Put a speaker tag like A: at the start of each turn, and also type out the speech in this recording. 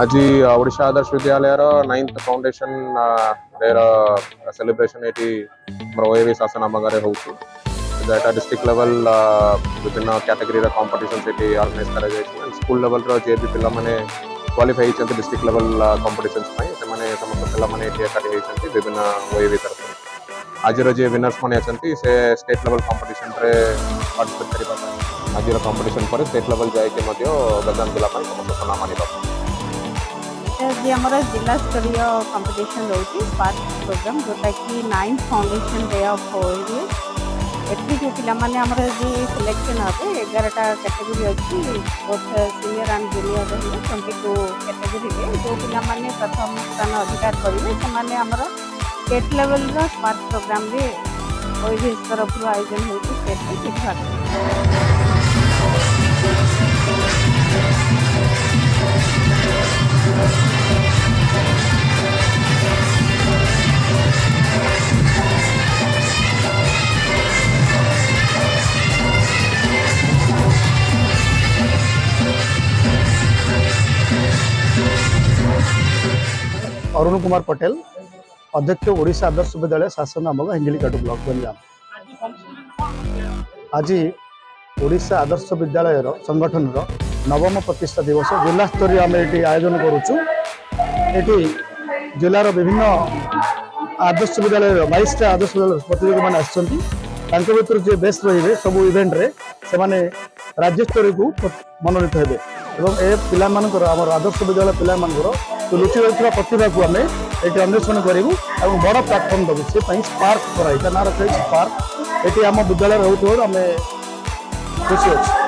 A: आज Odisha Adarsh Vidyalaya 9th foundation day celebration ये ओएवी शासन आमगारे हो डिस्ट्रिक्ट लेवल विभिन्न कैटेगरी कॉम्पिटिशन ये ऑर्गेनाइज कर स्कूल लेवल जे भी पिला माने क्वालिफाई होती डिस्ट्रिक्ट लेवल कॉम्पिटिशन समस्त पिला एकाठी विभिन्न ओएवी तरफ आज जे विनर्स मैंने अच्छे से स्टेट लेवल कॉम्पिटिशन रे पार्टिसिपेट कर आज कॉम्पिटिशन पर स्टेट लेवल जाके गजान जिला समस्त नाम आने
B: जी आम जिला स्तरीय कंपटीशन रोचे स्पार्क प्रोग्राम जोटा कि 9th foundation day of OAV एटी जो पिलाने आमर जो सिलेक्शन हे 11टा कैटेगरी अच्छी both senior and junior 22 category जो पिलाने प्रथम स्थान अधिकार करेंगे से स्टेट लेवल स्पार्क प्रोग्राम रे ओएवी तरफ आयोजन हो स्टेट भाग
C: अरुण कुमार पटेल अध्यक्ष ओडिशा आदर्श विद्यालय शासन आमग हिंजिलिकाटू ब्लॉक गंजाम। आज ओडिशा आदर्श विद्यालय संगठन नवम प्रतिष्ठा दिवस जिला स्तरीय आम ये आयोजन करुचु। जिलार विभिन्न आदर्श विद्यालय 22टा आदर्श विद्यालय प्रतियोगी मैंने आसर जे बेस्ट रे सब इवेंट रे से माने राज्य स्तर को मनोनीत हेबे एवं ए पिला आम आदर्श विद्यालय पिला लुचि रही प्रतिभा को आम ये अन्वेषण करूँ और बड़ प्लाटफर्म देवु से स्पार्क कराई ना रखा स्पार्क ये आम विद्यालय रोक आम खुशी अच्छे।